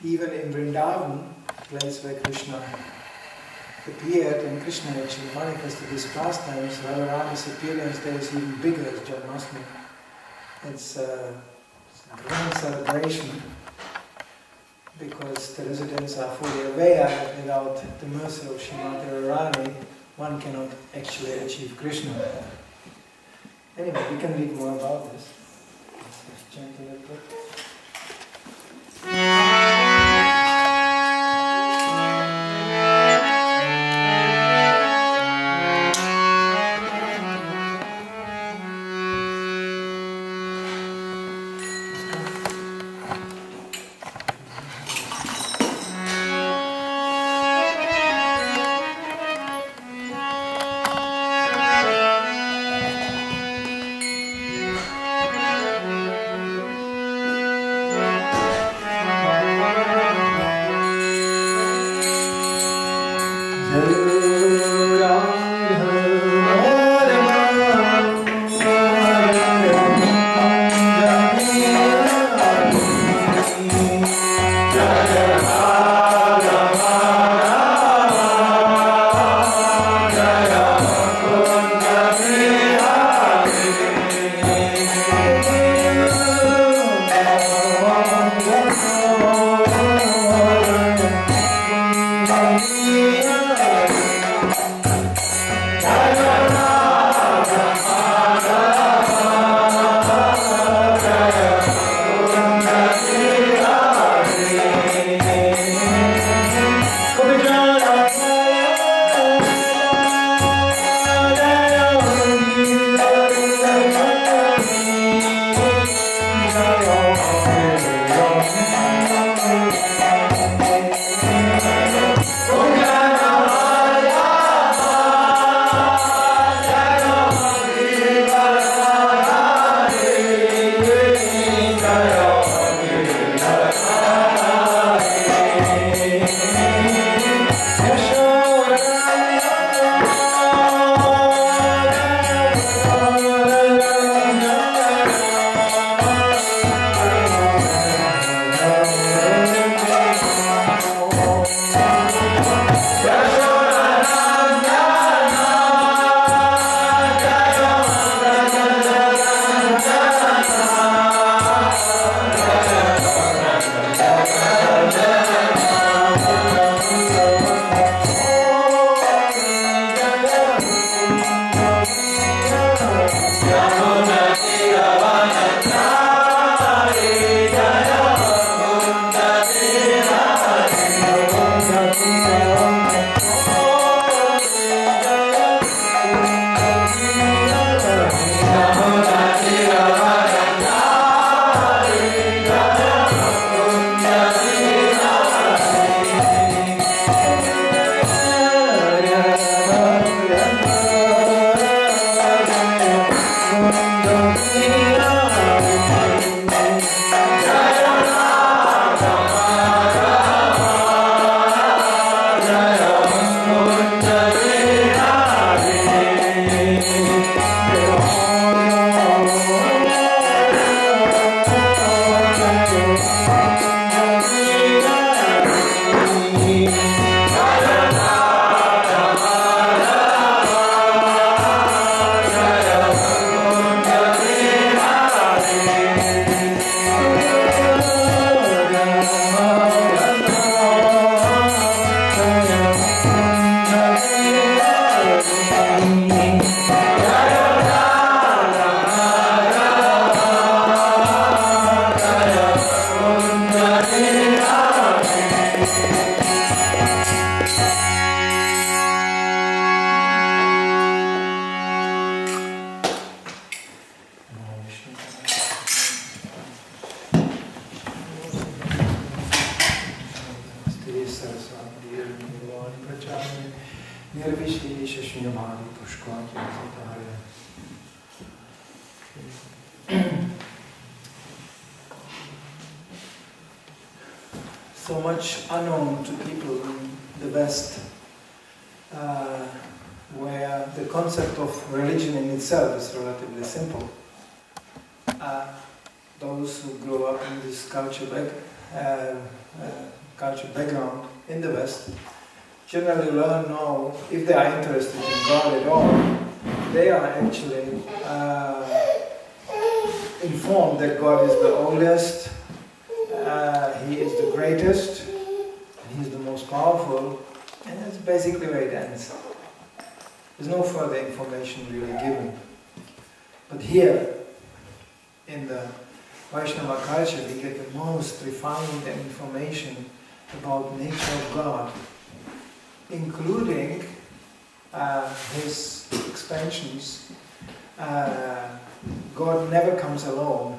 even in Vrindavan, place where Krishna appeared and Krishna actually manifested his pastimes, Radharani's appearance there is even bigger as Janmashtami. It's a grand celebration because the residents are fully aware that without the mercy of Srimati Radharani, one cannot actually achieve Krishna. Anyway, we can read more about this. Let's just chant a little bit. So much unknown to people in the West, where the concept of religion in itself is relatively simple. those who grow up in this culture background in the West generally learn now, if they are interested in God at all, they are actually informed that God is the oldest, He is the greatest, and He is the most powerful, and that's basically where it ends. There's no further information really given. But here, in the Vaishnava culture, we get the most refined information about nature of God, including His expansions. God never comes alone.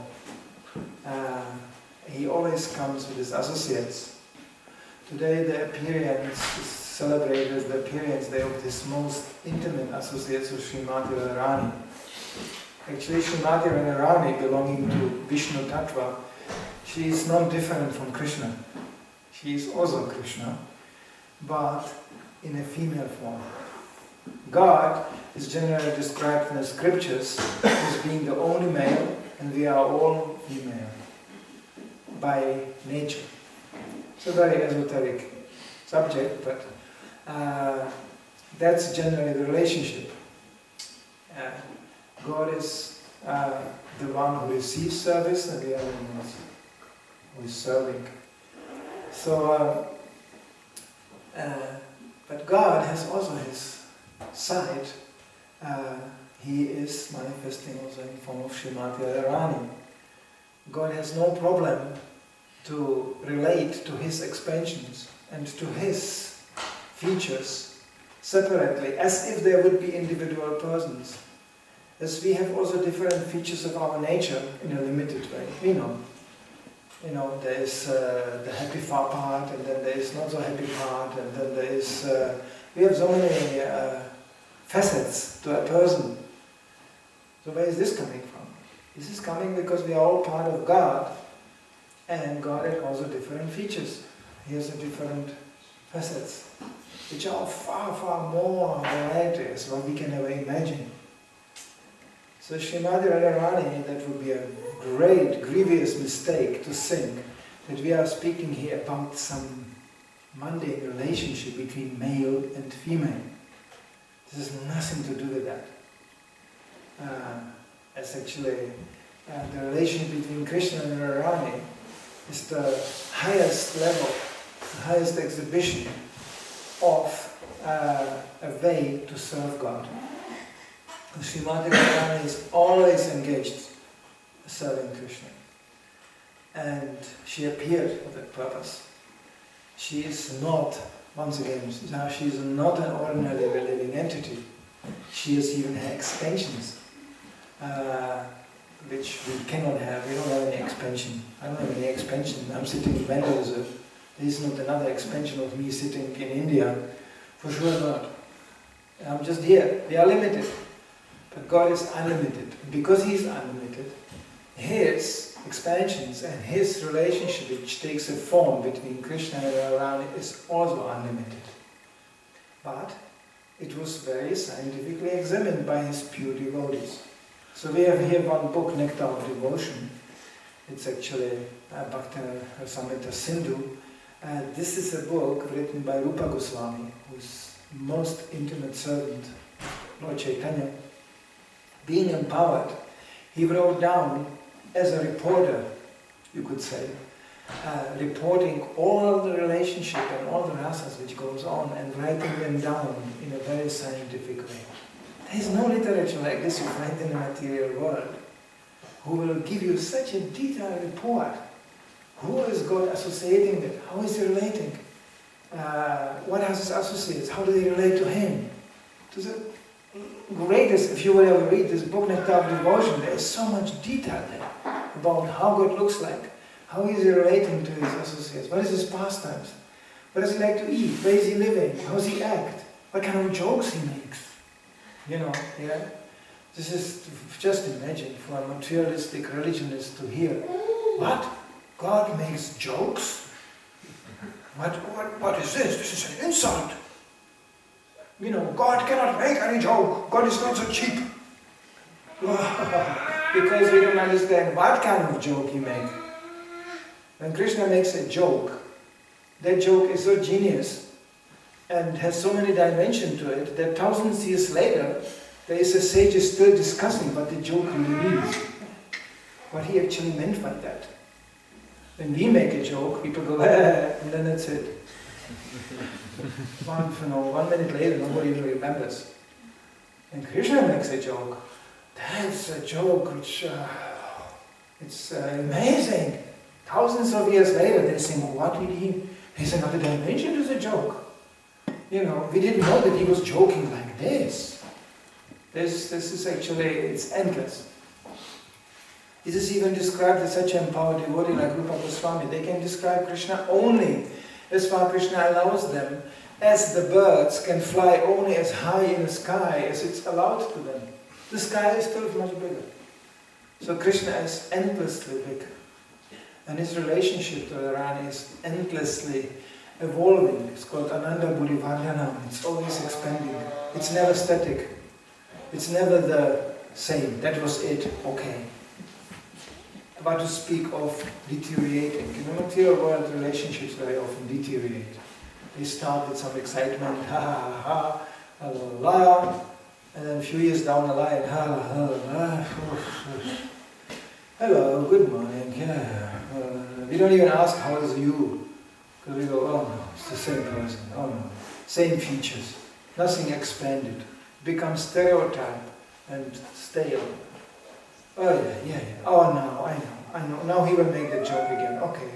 He always comes with His associates. Today the appearance is celebrated as the appearance day of this most intimate associates of Srimati Radharani. Actually, Srimati Radharani, belonging to Vishnu Tattva, she is not different from Krishna. She is also Krishna, but in a female form. God is generally described in the scriptures as being the only male, and we are all female by nature. It's a very esoteric subject, but that's generally the relationship. God is the one who receives service, and the other one who is serving. So, but God has also His side. He is manifesting also in the form of Srimati Radharani. God has no problem to relate to His expansions and to His features separately, as if there would be individual persons. As we have also different features of our nature in a limited way. We know. There is the happy part, and then there is not so happy part, and then there is... we have so many facets to a person. So where is this coming from? This is coming because we are all part of God, and God has also different features. He has different facets, which are far, far more varieties than we can ever imagine. So Srimati Radharani, that would be a great, grievous mistake to think that we are speaking here about some mundane relationship between male and female. This has nothing to do with that. As actually the relationship between Krishna and Radharani is the highest level, the highest exhibition of a way to serve God. Srimati Radharani is always engaged serving Krishna, and she appeared for that purpose. She is not, once again, she is not an ordinary living entity. She has even her expansions, which we cannot have. We don't have any expansion. I don't have any expansion. I'm sitting in Vendor Reserve. There is not another expansion of me sitting in India. For sure not. I'm just here. We are limited. But God is unlimited. And because He is unlimited, His expansions and His relationship, which takes a form between Krishna and Radharani, is also unlimited. But it was very scientifically examined by His pure devotees. So we have here one book, Nectar of Devotion. It's actually Bhakti Rasamrita Sindhu. This is a book written by Rupa Goswami, who's most intimate servant, Lord Chaitanya. Being empowered, he wrote down as a reporter, you could say, reporting all the relationship and all the rasas which goes on and writing them down in a very scientific way. There is no literature like this you find in the material world who will give you such a detailed report. Who is God associating with? How is He relating? What are His associates? How do they relate to Him? To the greatest, if you will ever read this book, Nectar of Devotion, there is so much detail there about how God looks like, how is He relating to His associates, what is His pastimes, what does He like to eat, where is He living, how does He act, what kind of jokes He makes. Yeah? This is, just imagine, for a materialistic religionist to hear, what? God makes jokes? What is this? This is an insult. God cannot make any joke. God is not so cheap. Because we don't understand what kind of joke you make. When Krishna makes a joke, that joke is so genius and has so many dimensions to it that thousands of years later, there is a sage still discussing what the joke really means. What he actually meant by that. When we make a joke, people go, and then that's it. 1 minute later, nobody even remembers. When Krishna makes a joke, that's a joke which, it's amazing. Thousands of years later, they say, well, what did he? There's another dimension to the joke. You know, we didn't know that he was joking like this. This is actually, it's endless. It is even described as such an empowered devotee like Rupa Goswami. They can describe Krishna only as far Krishna allows them, as the birds can fly only as high in the sky as it's allowed to them. The sky is still much bigger. So Krishna is endlessly big. And his relationship to Radharani is endlessly evolving. It's called Ananda Buddhivardhanam. It's always expanding. It's never static. It's never the same. That was it. Okay. But to speak of deteriorating. In the material world, relationships very often deteriorate. They start with some excitement, ha ha ha, la la la, and then a few years down the line, ha la la la, hello, good morning, yeah. We don't even ask how is you, because we go, oh no, it's the same person, oh no, same features, nothing expanded, becomes stereotype and stale. Oh yeah, oh no, I know, now he will make the joke again, okay.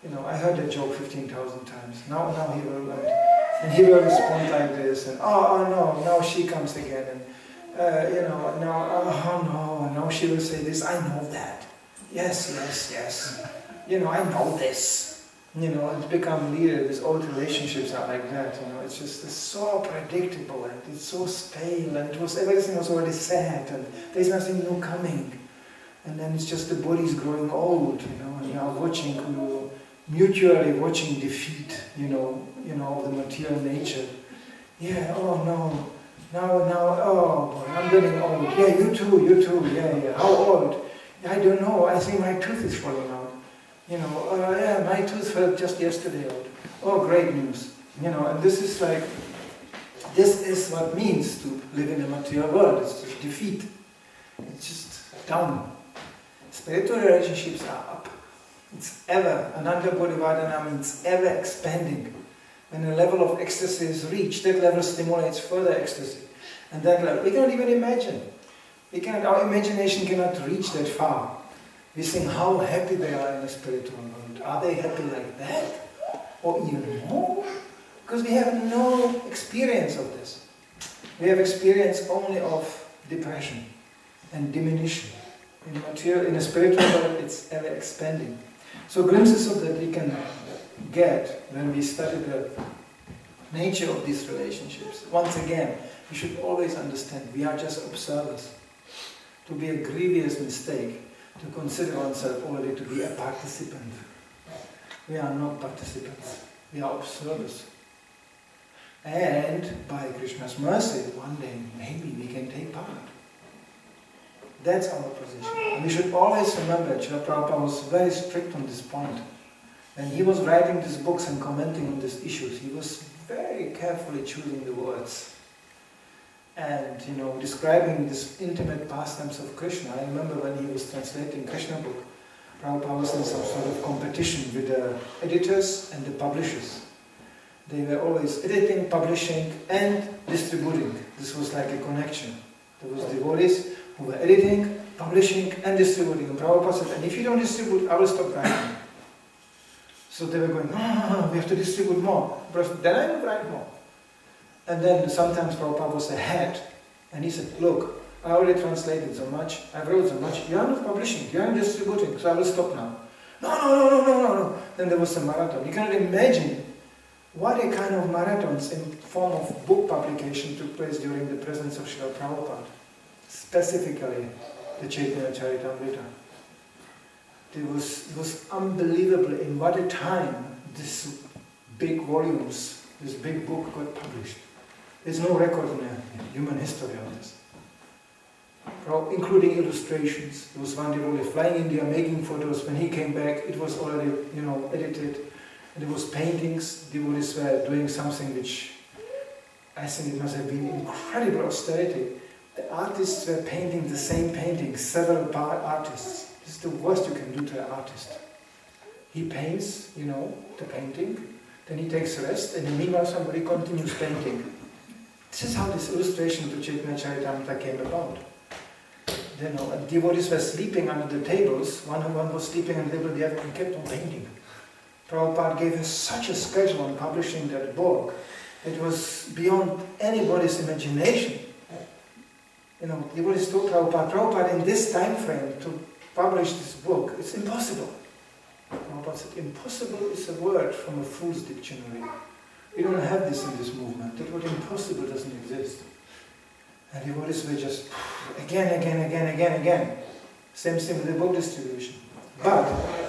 You know, I heard that joke 15,000 times. Now he will, and he will respond like this, and oh no, now she comes again, and you know, now oh no, now she will say this. I know that. Yes. You know, I know this. You know, it's become leader. These old relationships are like that. You know, it's just it's so predictable and it's so stale, and everything was already said, and there's nothing new coming. And then it's just the body's growing old. You know, and you are mutually watching defeat, you know, of the material nature. Yeah, oh no, now, oh boy, I'm getting old. Yeah, you too, yeah. How old? I don't know, I think my tooth is falling out. You know, yeah, my tooth fell just yesterday out. Oh, great news. You know, and this is what it means to live in the material world. It's just defeat. It's just down. Spiritual relationships are up. It's ever, Ananda Buddhivardhana means ever expanding. When a level of ecstasy is reached, that level stimulates further ecstasy. And that level, we cannot even imagine. Our imagination cannot reach that far. We think how happy they are in the spiritual world. Are they happy like that? Or even more? Because we have no experience of this. We have experience only of depression and diminution. In the spiritual world, it's ever expanding. So glimpses of that we can get when we study the nature of these relationships. Once again, we should always understand we are just observers. To be a grievous mistake to consider oneself already to be a participant. We are not participants, we are observers. And by Krishna's mercy, one day maybe we can take part. That's our position. And we should always remember that Srila Prabhupada was very strict on this point. When he was writing these books and commenting on these issues, he was very carefully choosing the words. And, you know, describing this intimate pastimes of Krishna. I remember when he was translating Krishna book, Prabhupada was in some sort of competition with the editors and the publishers. They were always editing, publishing, and distributing. This was like a connection. There was devotees who were editing, publishing, and distributing. And Prabhupada said, and if you don't distribute, I will stop writing. So they were going, no, we have to distribute more. Then I will write more. And then sometimes Prabhupada was ahead, and he said, look, I already translated so much, I wrote so much, you are not publishing, you are not distributing, so I will stop now. No. Then there was a marathon. You cannot imagine what a kind of marathons in form of book publication took place during the presence of Srila Prabhupada. Specifically, the Chaitanya Charitamrita. It was unbelievable in what a time this big volumes, this big book got published. There's no record in human history of this. including illustrations. There was one devotee flying India, making photos. When he came back, it was already, edited. And there was paintings. Devotees were doing something which I think it must have been incredible austerity. The artists were painting the same painting, several artists. This is the worst you can do to an artist. He paints, the painting, then he takes rest, and in the meanwhile somebody continues painting. This is how this illustration to Chaitanya Charitamrita came about. And devotees were sleeping under the tables. One was sleeping on the table, the other one kept on painting. Prabhupada gave us such a schedule on publishing that book. It was beyond anybody's imagination. Devotees told Prabhupada, in this time frame to publish this book, it's impossible. Prabhupada said, impossible is a word from a fool's dictionary. We don't have this in this movement. That word impossible doesn't exist. And devotees were just again. Same thing with the book distribution. But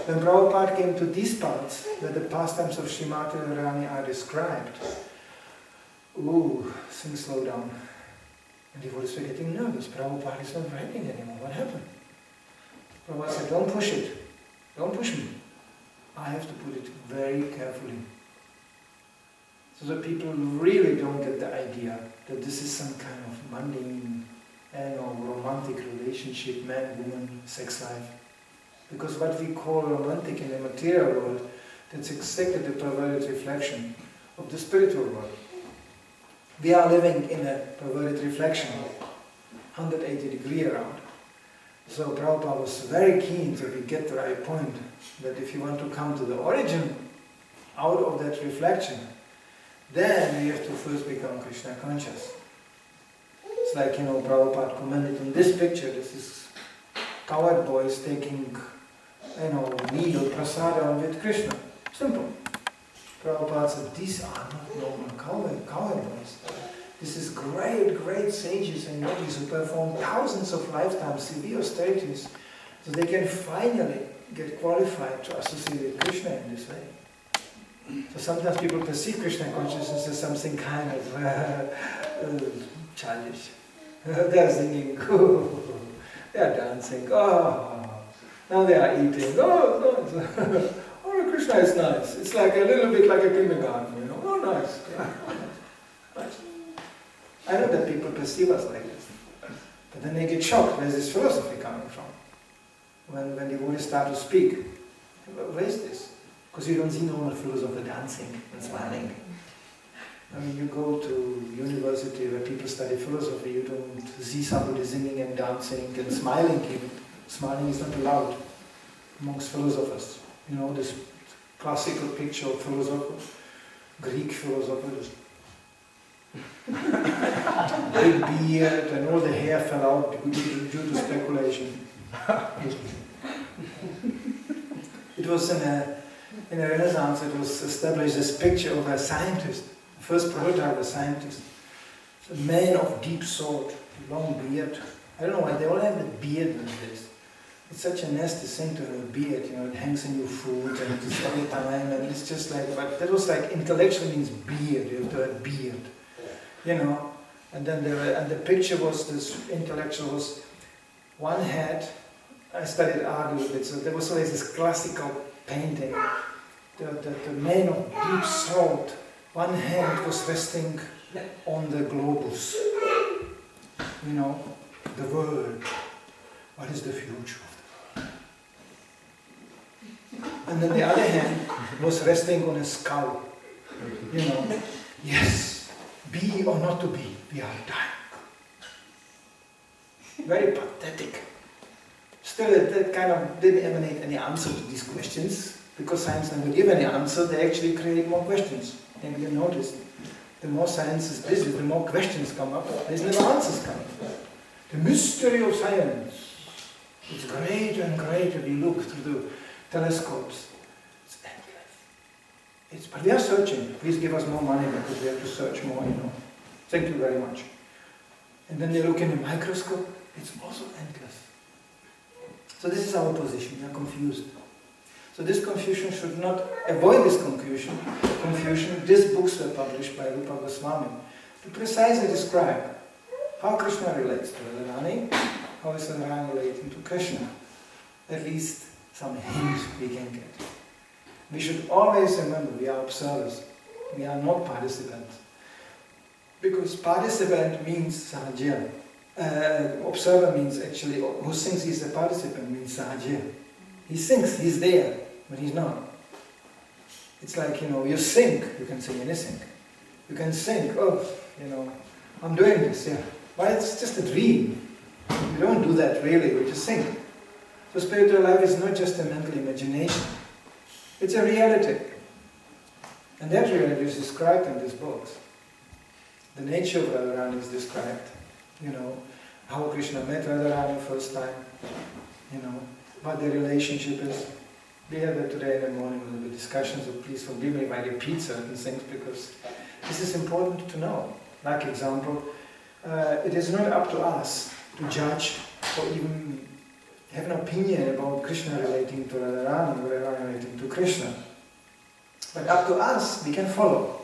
when Prabhupada came to these parts, where the pastimes of Srimati Radharani are described, things slow down. And devotees were getting nervous. Prabhupada is not writing anymore. What happened? Prabhupada said, don't push it. Don't push me. I have to put it very carefully. So that people really don't get the idea that this is some kind of mundane, romantic relationship, man, woman, sex life. Because what we call romantic in the material world, that's exactly the perverted reflection of the spiritual world. We are living in a perverted reflection, 180 degrees around. So Prabhupada was very keen to get the right point, that if you want to come to the origin out of that reflection, then you have to first become Krishna conscious. It's like, Prabhupada commented on this picture, this is cowherd boys taking, needle prasadam with Krishna. Simple. Prabhupada said, these are not normal cowherd boys. This is great sages and yogis who perform thousands of lifetimes, severe austerities, so they can finally get qualified to associate with Krishna in this way. So sometimes people perceive Krishna consciousness as something kind of childish. They are singing, they are dancing, now they are eating, Krishna is nice. It's like a little bit like a kindergarten, nice. Nice. I know that people perceive us like this, but then they get shocked. Where's this philosophy coming from? When devotees start to speak, where is this? Because you don't see normal philosopher dancing and smiling. I mean, you go to university where people study philosophy, you don't see somebody singing and dancing and smiling even. Smiling is not allowed amongst philosophers. This classical picture of philosophers, Greek philosophers, big beard and all the hair fell out due to speculation. It was in a Renaissance, it was established this picture of a scientist, the first prototype of a scientist. It's a man of deep thought, long beard. I don't know why they all have a beard like this. It's such a nasty thing to have a beard, it hangs in your food and it's all the time, and it's just like, but that was like, intellectual means beard, you have to have a beard. And then the picture was, this intellectual was, one had, I studied art a little bit, so there was always this classical painting, the man of deep thought, one hand was resting on the globus, the world, what is the future of the world? And then the other hand was resting on a skull, yes. Be or not to be, we are dying. Very pathetic. Still, that kind of didn't emanate any answer to these questions, because science never give any answer, they actually create more questions. And you notice, the more science is busy, the more questions come up, there's never answers coming. The mystery of science, it's greater and greater, we look through the telescopes. But we are searching. Please give us more money because we have to search more, Thank you very much. And then they look in the microscope, it's also endless. So this is our position, we are confused. So this confusion should not, avoid this confusion. These books were published by Rupa Goswami to precisely describe how Krishna relates to Radharani how is Radharani relating to Krishna? At least some hint we can get. We should always remember we are observers. We are not participants. Because participant means sahajya. Observer means actually, who thinks he's a participant means sahajya. He thinks he's there, but he's not. It's like, you think, you can say anything. You can think, I'm doing this, yeah. But it's just a dream. You don't do that really, you just think. So spiritual life is not just a mental imagination. It's a reality. And that reality is described in these books. The nature of Radharani is described. How Krishna met Radharani first time. What their relationship is. We had that today in the morning with the discussion, so please forgive me if I repeat certain things because this is important to know. Like example, it is not up to us to judge or even have an opinion about Krishna relating to Radharani or Radharani relating to Krishna. But up to us, we can follow.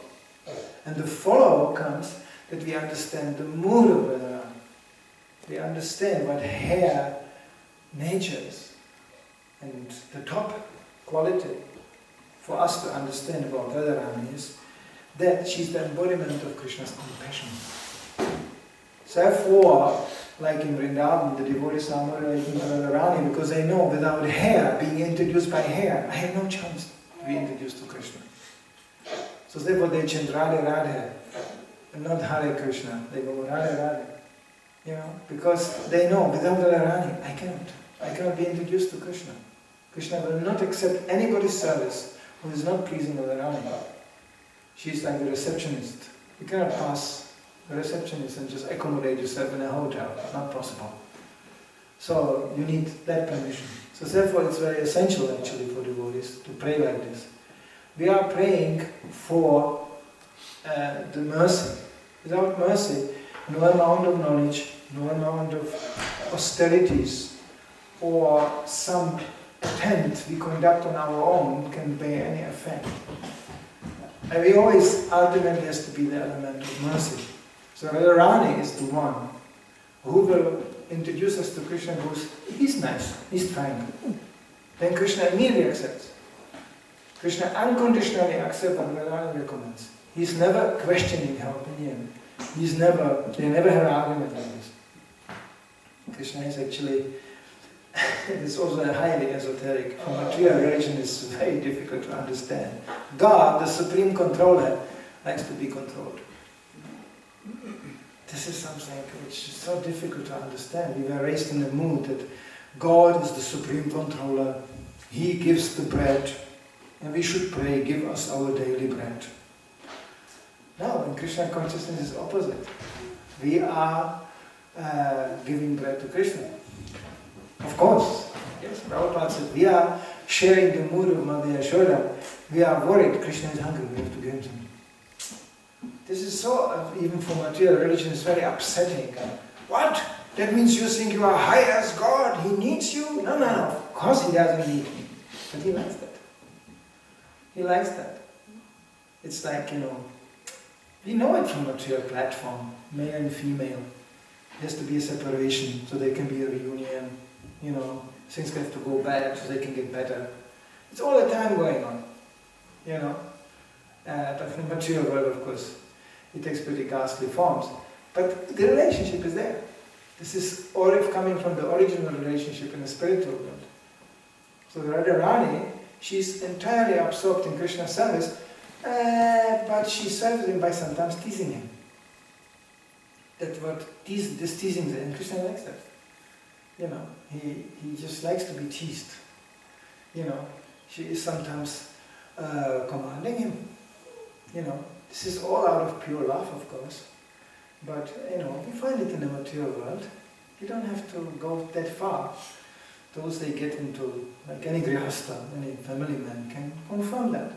And the follow comes that we understand the mood of Radharani. We understand what her nature is. And the top quality for us to understand about Radharani is that she's the embodiment of Krishna's compassion. Therefore, like in Vrindavan, the devotees are more relating to Radharani because they know without her, being introduced by her, I have no chance to be introduced to Krishna. So therefore they chant Radhe Radhe, and not Hare Krishna. They go Radhe Radhe. Because they know without Radharani, I cannot be introduced to Krishna. Krishna will not accept anybody's service who is not pleasing Radharani. She is like the receptionist. You cannot pass the receptionist and just accommodate yourself in a hotel. It's not possible. So you need that permission. So therefore it's very essential actually for devotees to pray like this. We are praying for the mercy. Without mercy, no amount of knowledge, no amount of austerities, or some attempt we conduct on our own can bear any effect. And we always ultimately has to be the element of mercy. So Radharani is the one who will introduce us to Krishna he's nice, he's trying. Then Krishna immediately accepts. Krishna unconditionally accepts what Radharani recommends. He's never questioning her opinion. They never have an argument like this. Krishna is actually, it's also highly esoteric. For material religion it's very difficult to understand. God, the supreme controller, likes to be controlled. This is something which is so difficult to understand. We were raised in the mood that God is the supreme controller. He gives the bread, and we should pray, give us our daily bread. No, in Krishna consciousness is opposite. We are giving bread to Krishna. Of course, yes, Prabhupada said, we are sharing the mood of Mother Yashoda. We are worried, Krishna is hungry, we have to give him something. This is so, even for material religion, it's very upsetting. What? That means you think you are high as God, He needs you? No, of course He doesn't need me. But He likes that. He likes that. It's like, we know it from material platform, male and female. There has to be a separation so there can be a reunion. Things have to go bad so they can get better. It's all the time going on. But in the material world, of course, it takes pretty ghastly forms. But the relationship is there. This is all coming from the original relationship in the spiritual world. So the Radharani, she's entirely absorbed in Krishna's service, but she serves him by sometimes teasing him. That's what this teasing is, and Krishna likes that. He just likes to be teased. She is sometimes commanding him. This is all out of pure love, of course. But, we find it in the material world. You don't have to go that far. Those they get into, like any grihastha, any family man can confirm that.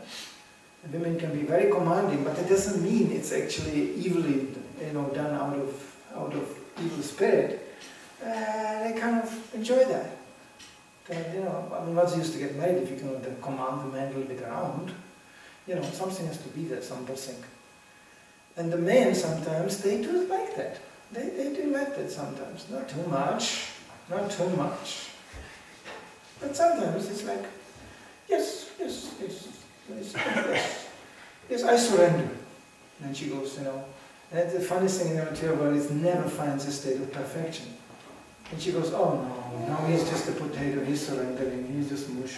The women can be very commanding, but it doesn't mean it's actually evilly, done out of evil spirit. They kind of enjoy that. What's used to get married if you can command the man a little bit around? Something has to be there, something. And the men sometimes, they do like that. They do like that sometimes. Not too much, not too much. But sometimes it's like, yes, I surrender. And she goes, and the funniest thing in the material world is never finds a state of perfection. And she goes, oh no, now he's just a potato, he's surrendering, he's just mush.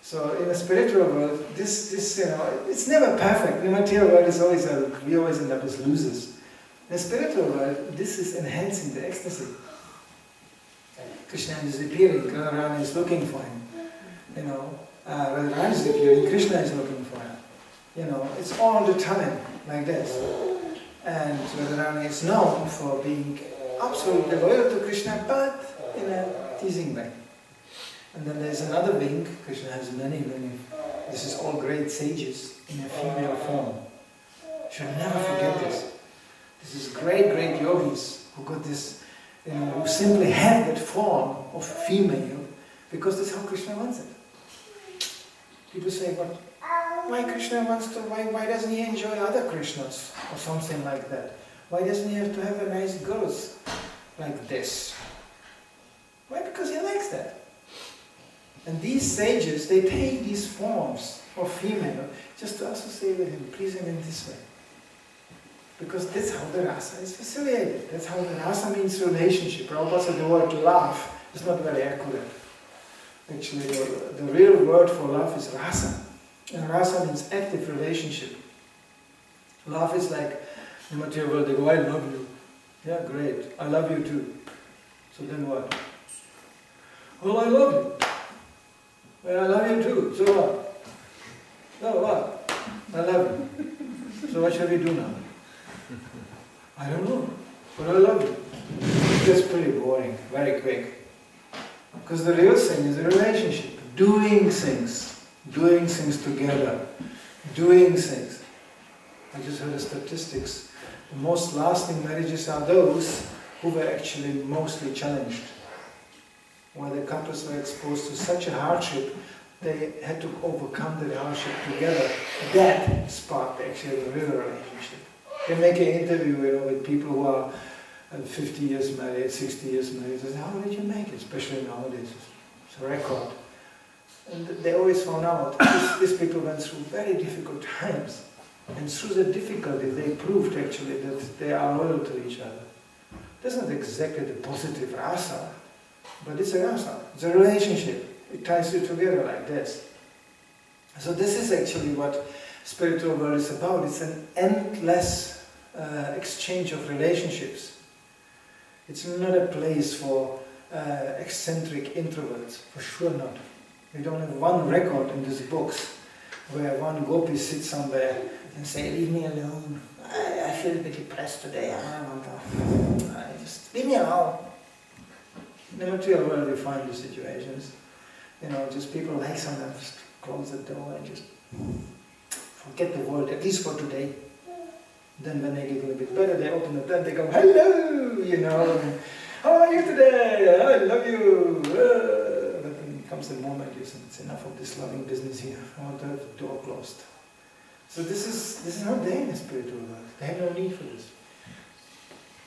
So in the spiritual world, this it's never perfect. The material world is always, we always end up as losers. In the spiritual world, this is enhancing the ecstasy. Krishna is appearing, Radharani is looking for him. Radharani is appearing, Krishna is looking for him. It's all the time like this. And Radharani is known for being absolutely loyal to Krishna, but in a teasing way. And then there's another wing. Krishna has many, this is all great sages in a female form. You should never forget this. This is great yogis who got this, who simply have that form of female because that's how Krishna wants it. People say, but why Krishna wants to, why doesn't he enjoy other Krishnas or something like that? Why doesn't he have to have a nice girls like this? Why? Because he likes that. And these sages, they take these forms of female just to associate with him, please him in this way. Because that's how the rasa is facilitated. That's how the rasa means relationship. Prabhupada said the word love is not very accurate. Actually, the real word for love is rasa. And rasa means active relationship. Love is like, in the material world, they go, I love you. Yeah, great. I love you too. So then what? Well, I love you. Well, I love you too. So what? So what? I love you. So what shall we do now? I don't know. But I love you. That's pretty boring, very quick. Because the real thing is a relationship. Doing things together. Doing things. I just heard the statistics. The most lasting marriages are those who were actually mostly challenged. Where the couples were exposed to such a hardship, they had to overcome the hardship together. That sparked actually the real relationship. They make an interview with people who are 50 years married, 60 years married. They say, how did you make it? Especially nowadays, it's a record. And they always found out these people went through very difficult times. And through the difficulty, they proved actually that they are loyal to each other. It's not exactly the positive rasa, but it's a rasa, it's a relationship. It ties you together like this. So this is actually what spiritual world is about. It's an endless exchange of relationships. It's not a place for eccentric introverts, for sure not. We don't have one record in these books where one gopi sits somewhere and say, leave me alone. I feel a bit depressed today. Just leave me alone. In the material world we find these situations. Just people like sometimes just close the door and just forget the world, at least for today. Then when they get a little bit better, they open the door and they go, hello, how are you today? I love you. But then comes the moment you say, it's enough of this loving business here. I want to have the door closed. So this is not there in the spiritual world. They have no need for this.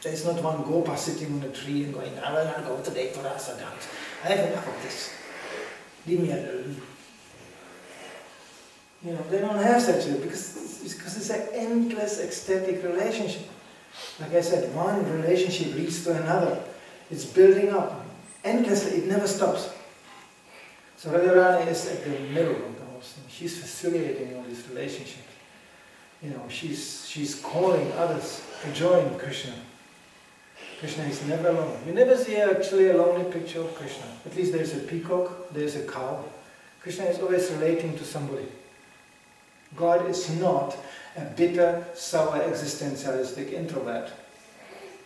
There is not one gopa sitting on a tree and going, I will not go today to rasa dance. I have enough of this. Leave me alone. They don't have such a, because it's an endless ecstatic relationship. Like I said, one relationship leads to another. It's building up endlessly, it never stops. So Radharani is at the middle of the whole thing. She's facilitating all these relationships. She's calling others to join Krishna. Krishna is never alone. You never see actually a lonely picture of Krishna. At least there's a peacock, there's a cow. Krishna is always relating to somebody. God is not a bitter, sour, existentialistic introvert.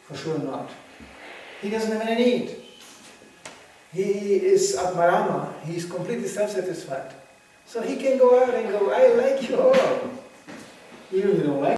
For sure not. He doesn't have any need. He is Atmarama. He is completely self-satisfied. So he can go out and go, I like you all. Even if you don't like